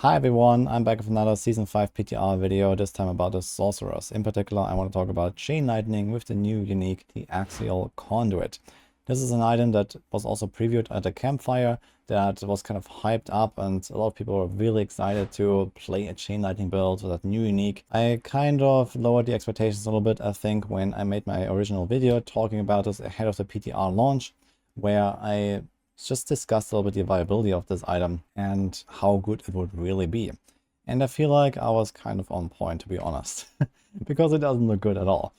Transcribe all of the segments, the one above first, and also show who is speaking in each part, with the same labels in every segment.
Speaker 1: Hi everyone, I'm back with another Season 5 PTR video, this time about the Sorcerers. In particular, I want to talk about Chain Lightning with the new unique, the Axial Conduit. This is an item that was also previewed at a campfire that was kind of hyped up, and a lot of people were really excited to play a Chain Lightning build with that new unique. I kind of lowered the expectations a little bit, I think, when I made my original video talking about this ahead of the PTR launch, where I just discussed a little bit the viability of this item and how good it would really be. And I feel like I was kind of on point, to be honest, because it doesn't look good at all.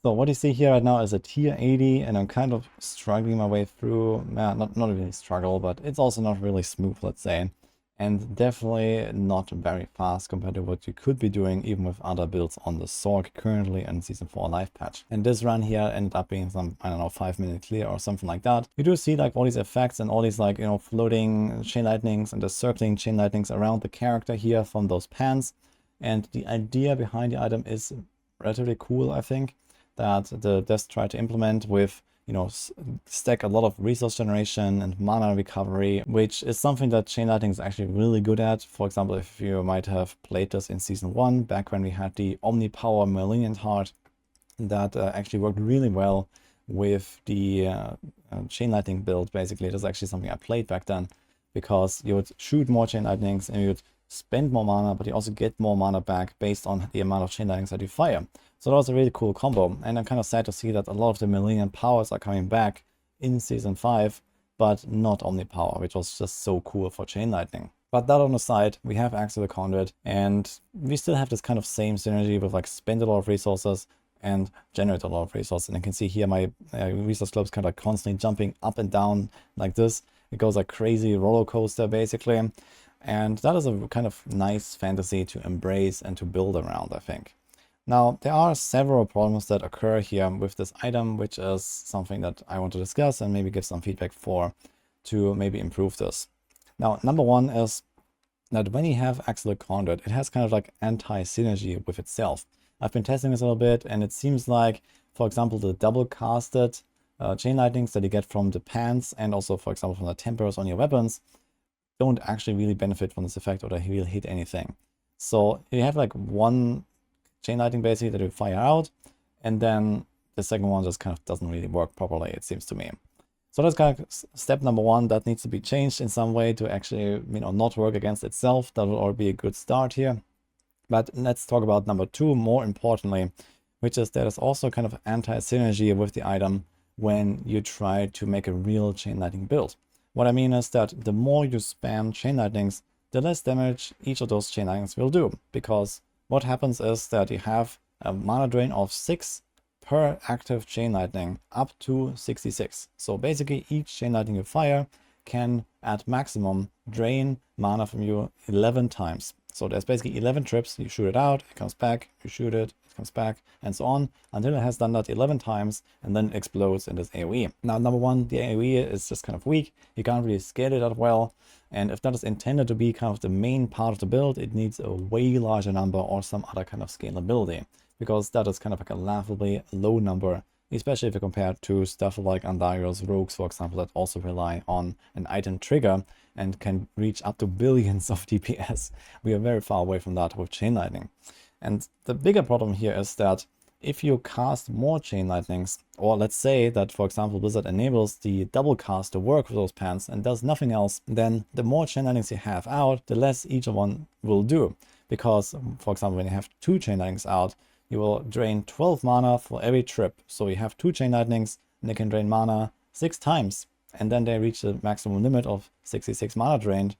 Speaker 1: So what you see here right now is a tier 80, and I'm kind of struggling my way through. Not really struggle, but it's also not really smooth, let's say. And definitely not very fast compared to what you could be doing even with other builds on the Sorg currently in Season 4 live patch. And this run here ended up being some, I don't know, 5-minute clear or something like that. You do see like all these effects and all these like, floating chain lightnings and the circling chain lightnings around the character here from those pans. And the idea behind the item is relatively cool, I think, that the devs try to implement with stack a lot of resource generation and mana recovery, which is something that Chain Lightning is actually really good at. For example, if you might have played this in Season 1, back when we had the Omni Power Malignant Heart, that actually worked really well with the Chain Lightning build, basically. It was actually something I played back then, because you would shoot more Chain Lightnings and you'd spend more mana, but you also get more mana back based on the amount of Chain Lightnings that you fire. So that was a really cool combo, and I'm kind of sad to see that a lot of the Malignant powers are coming back in Season 5, but not Omni Power, which was just so cool for Chain Lightning. But that on the side, we have Axial Conduit, and we still have this kind of same synergy with like spend a lot of resources and generate a lot of resources. And you can see here my resource globes kind of constantly jumping up and down like this. It goes like crazy roller coaster basically. And that is a kind of nice fantasy to embrace and to build around, I think. Now, there are several problems that occur here with this item, which is something that I want to discuss and maybe give some feedback for to maybe improve this. Now, number one is that when you have Axial Conduit, it has kind of like anti-synergy with itself. I've been testing this a little bit, and it seems like, for example, the double casted chain lightnings that you get from the pants and also, for example, from the tempers on your weapons don't actually really benefit from this effect, or they will hit anything. So you have like one chain lightning basically that you fire out, and then the second one just kind of doesn't really work properly, it seems to me. So that's kind of step number one that needs to be changed in some way to actually, not work against itself. That will all be a good start here. But let's talk about number two, more importantly, which is there is also kind of anti-synergy with the item when you try to make a real chain lightning build. What I mean is that the more you spam chain lightnings, the less damage each of those chain lightnings will do. Because what happens is that you have a mana drain of 6 per active chain lightning up to 66. So basically each chain lightning you fire can at maximum drain mana from you 11 times. So there's basically 11 trips, you shoot it out, it comes back, you shoot it, it comes back, and so on, until it has done that 11 times, and then it explodes in this AoE. Now, number one, the AoE is just kind of weak, you can't really scale it that well, and if that is intended to be kind of the main part of the build, it needs a way larger number or some other kind of scalability, because that is kind of like a laughably low number, especially if you compare to stuff like Andariel's rogues, for example, that also rely on an item trigger and can reach up to billions of DPS. We are very far away from that with Chain Lightning. And the bigger problem here is that if you cast more Chain Lightnings, or let's say that, for example, Blizzard enables the double cast to work with those pants and does nothing else, then the more Chain Lightnings you have out, the less each one will do. Because, for example, when you have 2 Chain Lightnings out, you will drain 12 mana for every trip. So you have 2 Chain Lightnings, and they can drain mana 6 times. And then they reach the maximum limit of 66 mana drained,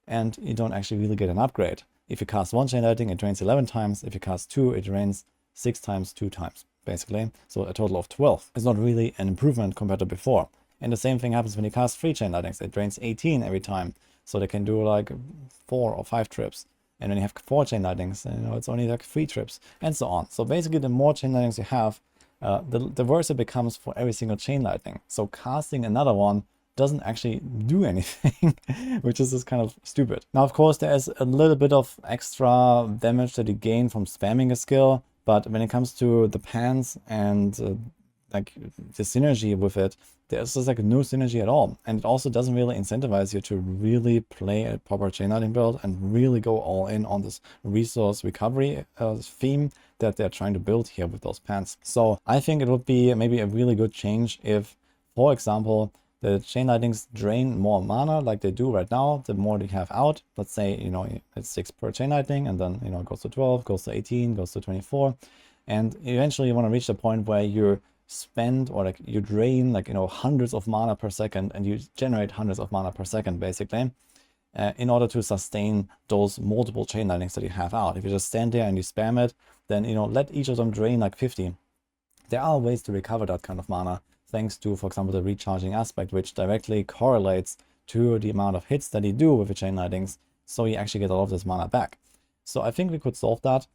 Speaker 1: and you don't actually really get an upgrade. If you cast 1 Chain Lightning, it drains 11 times. If you cast 2, it drains 6 times 2 times, basically. So a total of 12. It's not really an improvement compared to before. And the same thing happens when you cast 3 Chain Lightnings. It drains 18 every time. So they can do like 4 or 5 trips. And when you have 4 Chain Lightnings, it's only like 3 trips, and so on. So basically, the more Chain Lightnings you have, the worse it becomes for every single Chain Lightning. So casting another one doesn't actually do anything, which is just kind of stupid. Now, of course, there is a little bit of extra damage that you gain from spamming a skill, but when it comes to the pants and like the synergy with it, there's just like no synergy at all. And it also doesn't really incentivize you to really play a proper chain lightning build and really go all in on this resource recovery theme that they're trying to build here with those pants. So I think it would be maybe a really good change if, for example, the chain lightnings drain more mana like they do right now, the more they have out. Let's say, you know, it's 6 per chain lightning, and then, you know, it goes to 12, goes to 18, goes to 24. And eventually you want to reach the point where you spend, or like you drain, like, you know, hundreds of mana per second, and you generate hundreds of mana per second basically, in order to sustain those multiple chain lightnings that you have out. If you just stand there and you spam it, then, you know, let each of them drain like 50. There are ways to recover that kind of mana, thanks to, for example, the recharging aspect, which directly correlates to the amount of hits that you do with the chain lightnings, so you actually get a lot of this mana back. So I think we could solve that.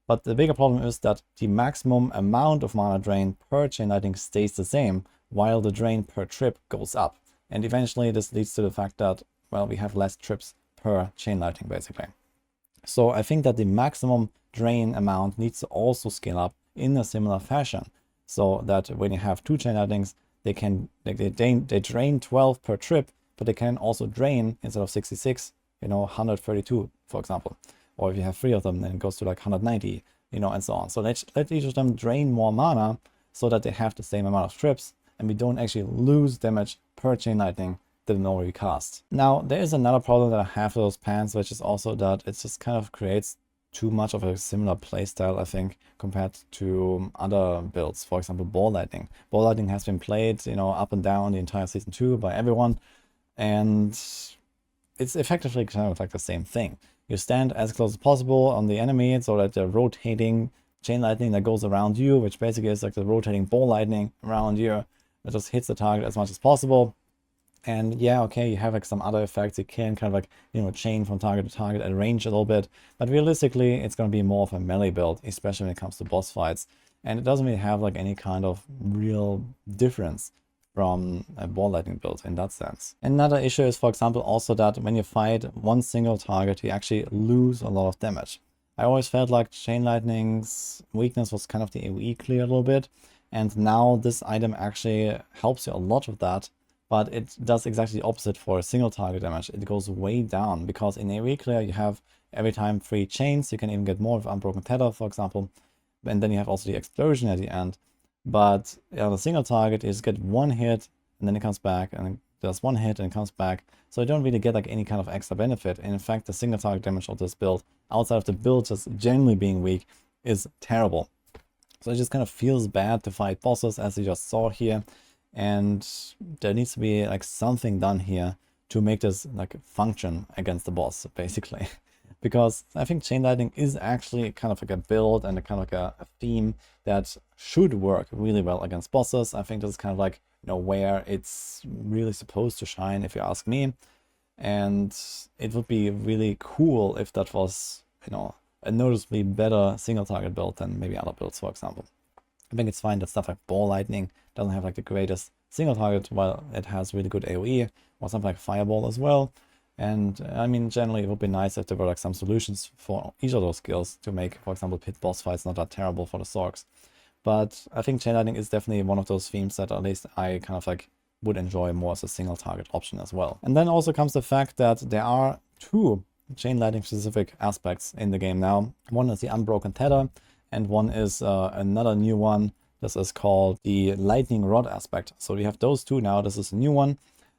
Speaker 1: But the bigger problem is that the maximum amount of mana drain per chain lightning stays the same, while the drain per trip goes up. And eventually this leads to the fact that, well, we have less trips per chain lightning basically. So I think that the maximum drain amount needs to also scale up in a similar fashion, so that when you have 2 chain lightnings, they can, like, they drain 12 per trip, but they can also drain, instead of 66, you know, 132, for example. Or if you have 3 of them, then it goes to like 190, you know, and so on. So let each of them drain more mana so that they have the same amount of trips, and we don't actually lose damage per chain lightning the more we cast. Now, there is another problem that I have with those pants, which is also that it just kind of creates too much of a similar playstyle, I think, compared to other builds. For example, ball lightning. Ball lightning has been played, you know, up and down the entire season 2 by everyone, and it's effectively kind of like the same thing. You stand as close as possible on the enemy so that the rotating chain lightning that goes around you, which basically is like the rotating ball lightning around you, that just hits the target as much as possible. And yeah, okay, you have like some other effects. You can kind of like, you know, chain from target to target at range a little bit. But realistically, it's going to be more of a melee build, especially when it comes to boss fights. And it doesn't really have like any kind of real difference from a ball lightning build in that sense. Another issue is, for example, also that when you fight one single target, you actually lose a lot of damage. I always felt like chain lightning's weakness was kind of the AoE clear a little bit, and now this item actually helps you a lot with that, but it does exactly the opposite for single target damage. It goes way down, because in AoE clear you have every time 3 chains, you can even get more with Unbroken Tether, for example, and then you have also the explosion at the end. But on a single target, you just get 1 hit, and then it comes back, and does 1 hit, and it comes back. So you don't really get like any kind of extra benefit. And in fact, the single target damage of this build, outside of the build just generally being weak, is terrible. So it just kind of feels bad to fight bosses, as you just saw here. And there needs to be like something done here to make this like function against the boss, basically. Because I think chain lightning is actually kind of like a build and a kind of like a theme that should work really well against bosses. I think this is kind of like, you know, where it's really supposed to shine, if you ask me. And it would be really cool if that was, you know, a noticeably better single target build than maybe other builds, for example. I think it's fine that stuff like ball lightning doesn't have like the greatest single target, while it has really good AoE, or something like fireball as well. And I mean, generally it would be nice if there were like some solutions for each of those skills to make, for example, pit boss fights not that terrible for the Zorks. But I think chain lightning is definitely one of those themes that at least I kind of like would enjoy more as a single target option as well. And then also comes the fact that there are 2 chain lightning specific aspects in the game now. One is the Unbroken Tether, and one is another new one. This is called the Lightning Rod aspect. So we have those 2 now. This is a new one.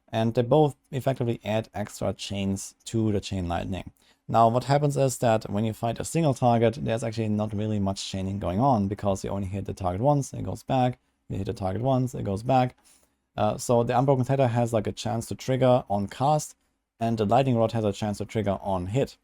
Speaker 1: And they both effectively add extra chains to the chain lightning. Now what happens is that when you fight a single target, there's actually not really much chaining going on, because you only hit the target once, it goes back. You hit the target once, it goes back. So the Unbroken Tether has like a chance to trigger on cast, and the Lightning Rod has a chance to trigger on hit,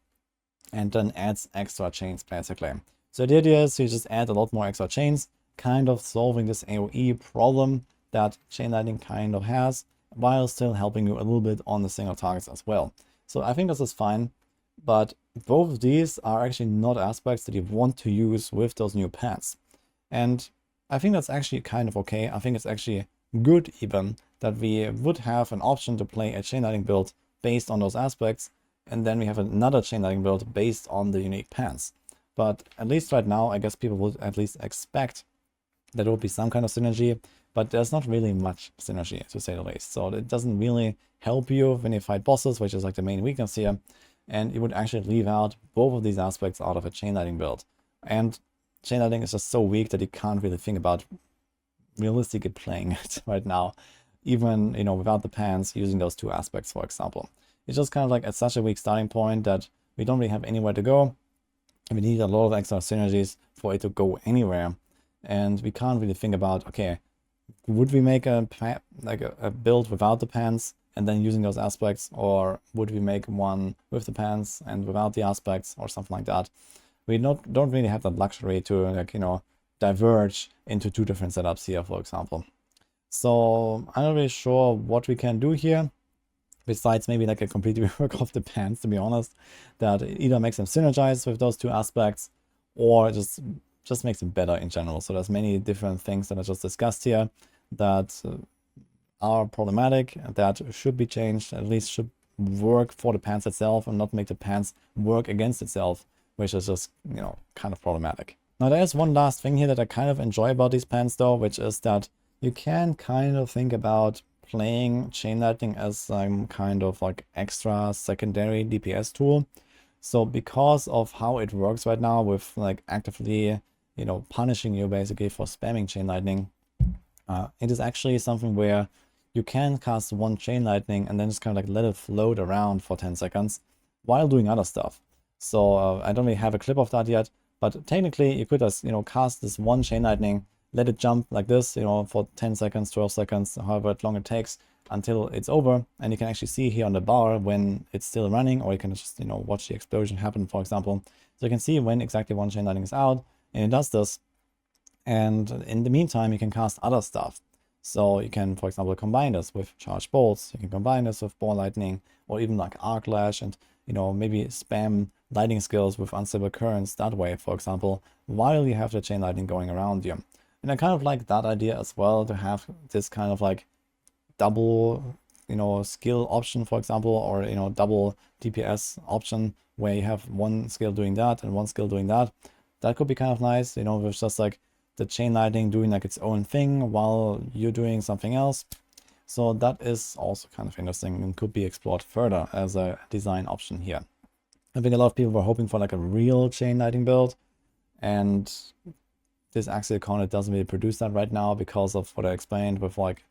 Speaker 1: and then adds extra chains basically. So the idea is you just add a lot more extra chains, kind of solving this AoE problem that chain lightning kind of has, while still helping you a little bit on the single targets as well. So I think this is fine, but both of these are actually not aspects that you want to use with those new pants. And I think that's actually kind of okay. I think it's actually good even that we would have an option to play a chain lightning build based on those aspects, and then we have another chain lightning build based on the unique pants. But at least right now, I guess people would at least expect that there would be some kind of synergy but there's not really much synergy, to say the least. So it doesn't really help you when you fight bosses, which is like the main weakness here. And it would actually leave out both of these aspects out of a chain lightning build. And chain lightning is just so weak that you can't really think about realistically playing it right now, even, you know, without the pants, using those two aspects, for example. It's just kind of like at such a weak starting point that we don't really have anywhere to go. We need a lot of extra synergies for it to go anywhere. And we can't really think about, okay, would we make a build without the pants and then using those aspects, or would we make one with the pants and without the aspects, or something like that? We don't really have that luxury to, like, you know, diverge into two different setups here, for example. So I'm not really sure what we can do here, besides maybe like a complete rework of the pants, to be honest, that either makes them synergize with those two aspects, or just makes them better in general. So there's many different things that I just discussed here that are problematic, that should be changed, at least should work for the pants itself and not make the pants work against itself, which is just, you know, kind of problematic. Now there's one last thing here that I kind of enjoy about these pants though, which is that you can kind of think about playing chain lightning as some kind of like extra secondary DPS tool. So because of how it works right now with like actively, you know, punishing you basically for spamming chain lightning, it is actually something where you can cast one chain lightning and then just kind of like let it float around for 10 seconds while doing other stuff. So I don't really have a clip of that yet, but technically you could just, you know, cast this one chain lightning, let it jump like this, you know, for 10 seconds, 12 seconds, however long it takes until it's over. And you can actually see here on the bar when it's still running, or you can just, you know, watch the explosion happen, for example. So you can see when exactly one chain lightning is out, and it does this. And in the meantime, you can cast other stuff. So you can, for example, combine this with charged bolts. You can combine this with ball lightning, or even like arc lash, and, you know, maybe spam lightning skills with unstable currents that way, for example, while you have the chain lightning going around you. And I kind of like that idea as well, to have this kind of like double, you know, skill option, for example, or, you know, double DPS option, where you have one skill doing that and one skill doing that. That could be kind of nice, you know, with just like the chain lightning doing like its own thing while you're doing something else. So that is also kind of interesting and could be explored further as a design option here. I think a lot of people were hoping for like a real chain lightning build, and this Axial Conduit doesn't really produce that right now because of what I explained with like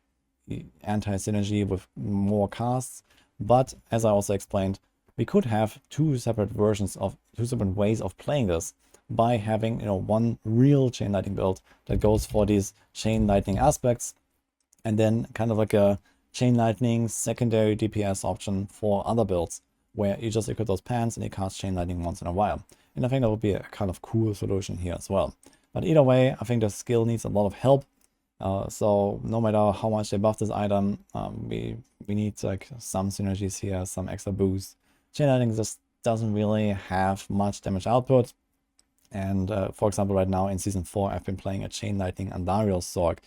Speaker 1: anti-synergy with more casts. But as I also explained, we could have two separate ways of playing this, by having, you know, one real chain lightning build that goes for these chain lightning aspects, and then kind of like a chain lightning secondary DPS option for other builds, where you just equip those pants and you cast chain lightning once in a while. And I think that would be a kind of cool solution here as well. But either way, I think the skill needs a lot of help. So no matter how much they buff this item, we need like some synergies here, some extra boost. Chain lightning just doesn't really have much damage output. And for example, right now in Season 4, I've been playing a Chain Lightning Andariel's Sorg,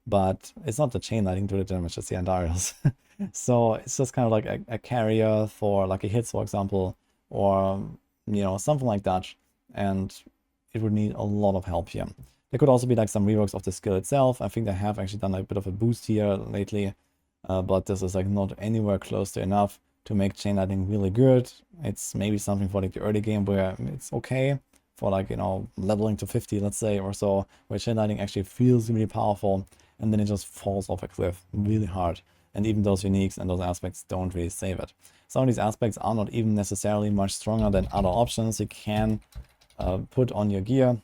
Speaker 1: but it's not the Chain Lightning to the damage, it's the Andariel's. So it's just kind of like a carrier for lucky hits, for example, or, you know, something like that. And it would need a lot of help here. There could also be like some reworks of the skill itself. I think they have actually done a bit of a boost here lately, but this is like not anywhere close to enough to make Chain Lightning really good. It's maybe something for like the early game where it's okay, for like, you know, leveling to 50, let's say, or so, where chain lightning actually feels really powerful, and then it just falls off a cliff really hard. And even those uniques and those aspects don't really save it. Some of these aspects are not even necessarily much stronger than other options you can put on your gear.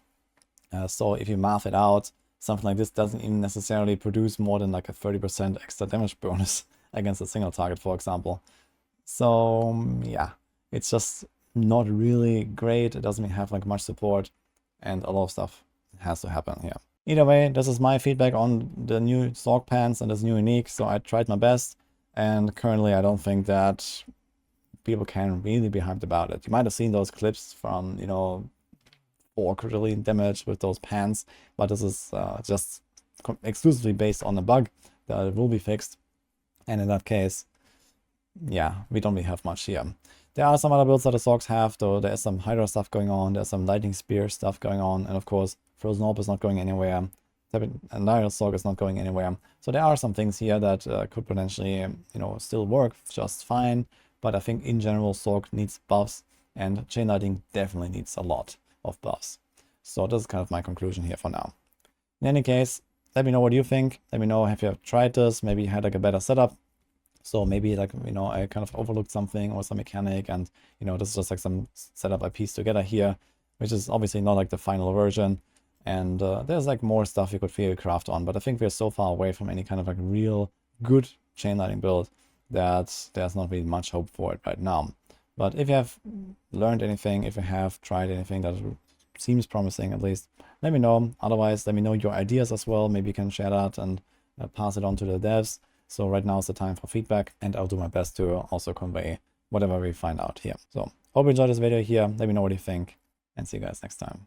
Speaker 1: So if you math it out, something like this doesn't even necessarily produce more than like a 30% extra damage bonus against a single target, for example. So yeah, it's just not really great. It doesn't have like much support, and a lot of stuff has to happen here. Either way, this is my feedback on the new Sorg pants and this new unique. So I tried my best, and currently I don't think that people can really be hyped about it. You might have seen those clips from, you know, 4 critically damage with those pants, but this is just exclusively based on a bug that will be fixed. And in that case, yeah, we don't really have much here. There are some other builds that the Sorgs have, though. There's some Hydra stuff going on, there's some Lightning Spear stuff going on, and of course, Frozen Orb is not going anywhere. Dial Sorg is not going anywhere. So there are some things here that could potentially, still work just fine. But I think in general, Sorg needs buffs, and Chain Lightning definitely needs a lot of buffs. So this is kind of my conclusion here for now. In any case, let me know what you think. Let me know, have you tried this? Maybe you had like a better setup. So maybe like, I kind of overlooked something or some mechanic, and, this is just like some setup I pieced together here, which is obviously not like the final version. And there's like more stuff you could feel craft on, but I think we're so far away from any kind of like real good Chain Lightning build that there's not really much hope for it right now. But if you have learned anything, if you have tried anything that seems promising at least, let me know. Otherwise, let me know your ideas as well. Maybe you can share that and pass it on to the devs. So right now is the time for feedback, and I'll do my best to also convey whatever we find out here. So hope you enjoyed this video here. Let me know what you think, and see you guys next time.